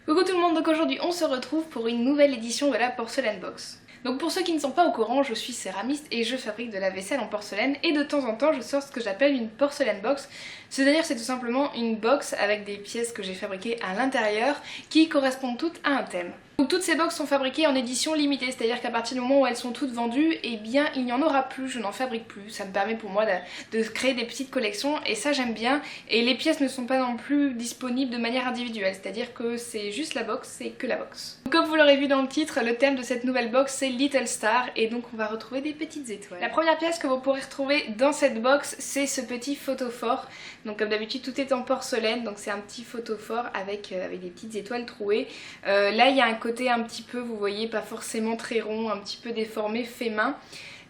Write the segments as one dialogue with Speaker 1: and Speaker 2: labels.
Speaker 1: Coucou tout le monde, donc aujourd'hui on se retrouve pour une nouvelle édition de la Porcelaine Box. Donc pour ceux qui ne sont pas au courant, je suis céramiste et je fabrique de la vaisselle en porcelaine et de temps en temps je sors ce que j'appelle une porcelaine box. C'est-à-dire c'est tout simplement une box avec des pièces que j'ai fabriquées à l'intérieur qui correspondent toutes à un thème. Donc toutes ces box sont fabriquées en édition limitée, c'est-à-dire qu'à partir du moment où elles sont toutes vendues, eh bien il n'y en aura plus, je n'en fabrique plus. Ça me permet pour moi de créer des petites collections et ça j'aime bien. Et les pièces ne sont pas non plus disponibles de manière individuelle, c'est-à-dire que c'est juste la box, c'est que la box. Donc, comme vous l'aurez vu dans le titre, le thème de cette nouvelle box c'est Little Star et donc on va retrouver des petites étoiles. La première pièce que vous pourrez retrouver dans cette box c'est ce petit photophore. Donc comme d'habitude tout est en porcelaine, donc c'est un petit photophore avec des petites étoiles trouées. Là il y a un côté un petit peu, vous voyez, pas forcément très rond, un petit peu déformé, fait main.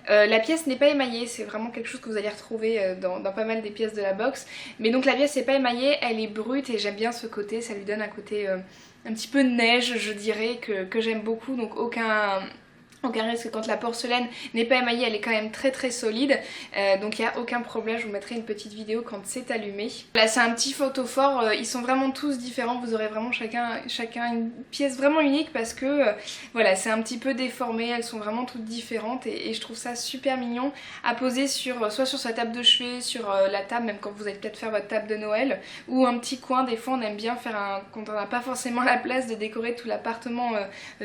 Speaker 1: La pièce n'est pas émaillée, c'est vraiment quelque chose que vous allez retrouver dans pas mal des pièces de la box. Mais donc la pièce n'est pas émaillée, elle est brute et j'aime bien ce côté, ça lui donne un côté un petit peu neige je dirais, que j'aime beaucoup, donc aucun risque quand la porcelaine n'est pas émaillée, elle est quand même très solide, donc il n'y a aucun problème, je vous mettrai une petite vidéo quand c'est allumé. Là c'est un petit photophore, ils sont vraiment tous différents, vous aurez vraiment chacun une pièce vraiment unique parce que voilà, c'est un petit peu déformé, elles sont vraiment toutes différentes et je trouve ça super mignon à poser soit sur sa table de chevet, sur la table, même quand vous allez peut-être faire votre table de Noël, ou un petit coin. Des fois on aime bien faire quand on n'a pas forcément la place de décorer tout l'appartement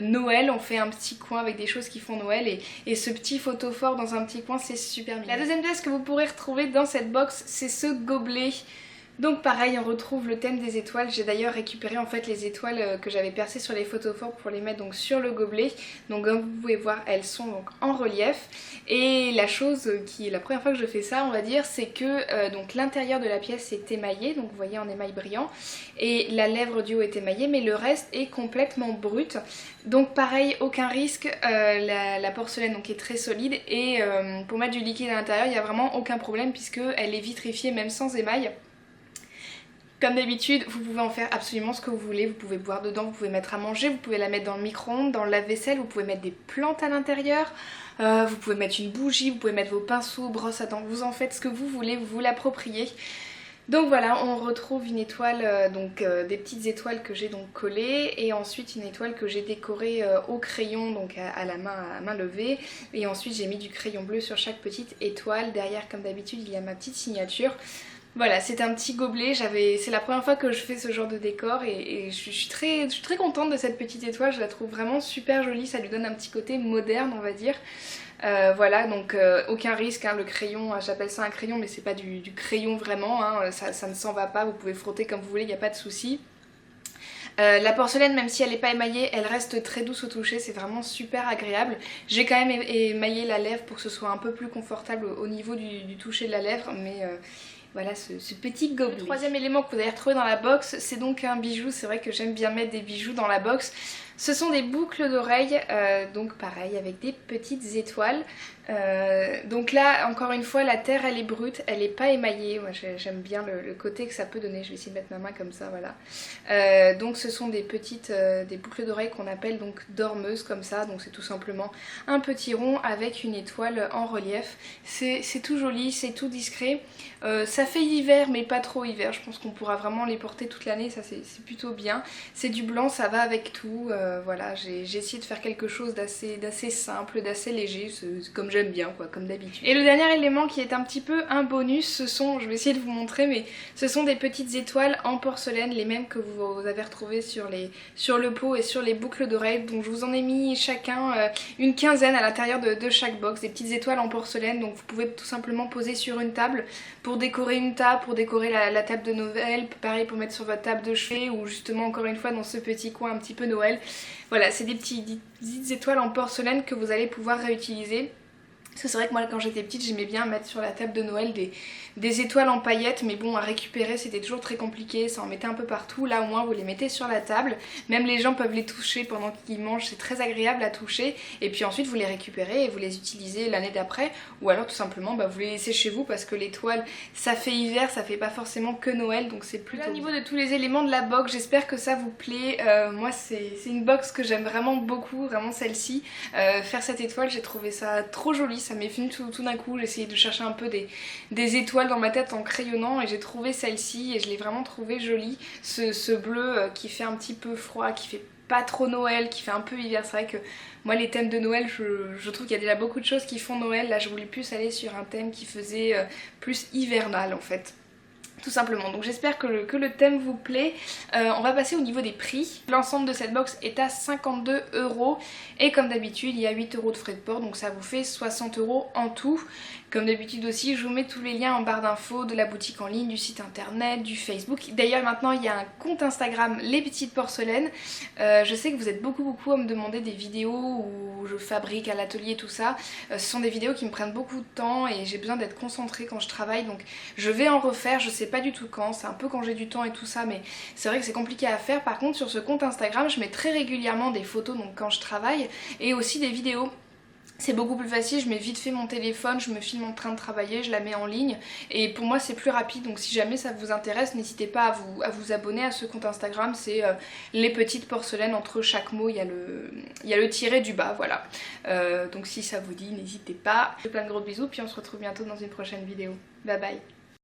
Speaker 1: Noël, on fait un petit coin avec des choses qui font Noël et ce petit photophore dans un petit coin c'est super mignon. La deuxième pièce que vous pourrez retrouver dans cette box c'est ce gobelet. Donc pareil, on retrouve le thème des étoiles. J'ai d'ailleurs récupéré en fait les étoiles que j'avais percées sur les photophores pour les mettre donc sur le gobelet. Donc comme vous pouvez voir, elles sont donc en relief. Et la chose qui est la première fois que je fais ça, on va dire, c'est que donc l'intérieur de la pièce est émaillé, donc vous voyez en émail brillant. Et la lèvre du haut est émaillée, mais le reste est complètement brut. Donc pareil, aucun risque, la porcelaine donc est très solide et pour mettre du liquide à l'intérieur, il n'y a vraiment aucun problème puisque elle est vitrifiée même sans émail. Comme d'habitude, vous pouvez en faire absolument ce que vous voulez, vous pouvez boire dedans, vous pouvez mettre à manger, vous pouvez la mettre dans le micro-ondes, dans le lave-vaisselle, vous pouvez mettre des plantes à l'intérieur, vous pouvez mettre une bougie, vous pouvez mettre vos pinceaux, brosses à dents, vous en faites ce que vous voulez, vous vous l'appropriez. Donc voilà, on retrouve une étoile, des petites étoiles que j'ai donc collées et ensuite une étoile que j'ai décorée au crayon, donc à la main, à main levée. Et ensuite j'ai mis du crayon bleu sur chaque petite étoile. Derrière, comme d'habitude, il y a ma petite signature. Voilà, c'est un petit gobelet, c'est la première fois que je fais ce genre de décor et je suis très contente de cette petite étoile, je la trouve vraiment super jolie, ça lui donne un petit côté moderne on va dire. Voilà, donc aucun risque, hein, le crayon, j'appelle ça un crayon mais c'est pas du crayon vraiment, hein, ça ne s'en va pas, vous pouvez frotter comme vous voulez, il n'y a pas de souci. La porcelaine, même si elle n'est pas émaillée, elle reste très douce au toucher, c'est vraiment super agréable. J'ai quand même émaillé la lèvre pour que ce soit un peu plus confortable au niveau du toucher de la lèvre, mais voilà ce petit gobelet. Le troisième élément que vous allez retrouver dans la box, c'est donc un bijou. C'est vrai que j'aime bien mettre des bijoux dans la box. Ce sont des boucles d'oreilles, donc pareil avec des petites étoiles. Donc là encore une fois la terre elle est brute, elle n'est pas émaillée. Moi j'aime bien le côté que ça peut donner. Je vais essayer de mettre ma main comme ça, voilà. Donc ce sont des petites des boucles d'oreilles qu'on appelle donc dormeuses comme ça. Donc c'est tout simplement un petit rond avec une étoile en relief. C'est tout joli, c'est tout discret. Ça fait hiver mais pas trop hiver. Je pense qu'on pourra vraiment les porter toute l'année, ça c'est plutôt bien. C'est du blanc, ça va avec tout. Voilà, j'ai essayé de faire quelque chose d'assez simple, d'assez léger, comme j'aime bien quoi, comme d'habitude. Et le dernier élément qui est un petit peu un bonus, ce sont, je vais essayer de vous montrer, mais ce sont des petites étoiles en porcelaine, les mêmes que vous avez retrouvées sur le pot et sur les boucles d'oreilles. Donc je vous en ai mis chacun une quinzaine à l'intérieur de chaque box, des petites étoiles en porcelaine, donc vous pouvez tout simplement poser sur une table pour décorer une table, pour décorer la table de Noël, pareil pour mettre sur votre table de chevet ou justement encore une fois dans ce petit coin un petit peu Noël. Voilà, c'est des petites étoiles en porcelaine que vous allez pouvoir réutiliser. Parce que c'est vrai que moi quand j'étais petite j'aimais bien mettre sur la table de Noël des étoiles en paillettes, mais bon à récupérer c'était toujours très compliqué, ça en mettait un peu partout. Là au moins vous les mettez sur la table, même les gens peuvent les toucher pendant qu'ils mangent, c'est très agréable à toucher. Et puis ensuite vous les récupérez et vous les utilisez l'année d'après, ou alors tout simplement vous les laissez chez vous parce que l'étoile ça fait hiver, ça fait pas forcément que Noël, donc c'est plutôt bien. Au niveau de tous les éléments de la box, j'espère que ça vous plaît. Moi c'est une box que j'aime vraiment beaucoup, vraiment celle-ci. Faire cette étoile j'ai trouvé ça trop joli, ça m'est venu tout d'un coup, j'ai essayé de chercher un peu des étoiles dans ma tête en crayonnant et j'ai trouvé celle-ci et je l'ai vraiment trouvée jolie. Ce bleu qui fait un petit peu froid, qui fait pas trop Noël, qui fait un peu hiver. C'est vrai que moi les thèmes de Noël, je trouve qu'il y a déjà beaucoup de choses qui font Noël. Là je voulais plus aller sur un thème qui faisait plus hivernal en fait. Tout simplement, donc j'espère que le thème vous plaît. On va passer au niveau des prix. L'ensemble de cette box est à 52 € et comme d'habitude il y a 8 € de frais de port, donc ça vous fait 60 € en tout. Comme d'habitude aussi, je vous mets tous les liens en barre d'infos de la boutique en ligne, du site internet, du Facebook. D'ailleurs maintenant il y a un compte Instagram, Les Petites Porcelaines. Je sais que vous êtes beaucoup à me demander des vidéos où je fabrique à l'atelier tout ça. Ce sont des vidéos qui me prennent beaucoup de temps et j'ai besoin d'être concentrée quand je travaille, donc je vais en refaire, je sais pas du tout quand, c'est un peu quand j'ai du temps et tout ça, mais c'est vrai que c'est compliqué à faire. Par contre sur ce compte Instagram je mets très régulièrement des photos donc quand je travaille et aussi des vidéos. C'est beaucoup plus facile, je mets vite fait mon téléphone, je me filme en train de travailler, je la mets en ligne et pour moi c'est plus rapide, donc si jamais ça vous intéresse n'hésitez pas à vous abonner à ce compte Instagram. C'est Les Petites Porcelaines, entre chaque mot il y a le tiret du bas, voilà. Donc si ça vous dit n'hésitez pas. Plein de gros bisous puis on se retrouve bientôt dans une prochaine vidéo. Bye bye.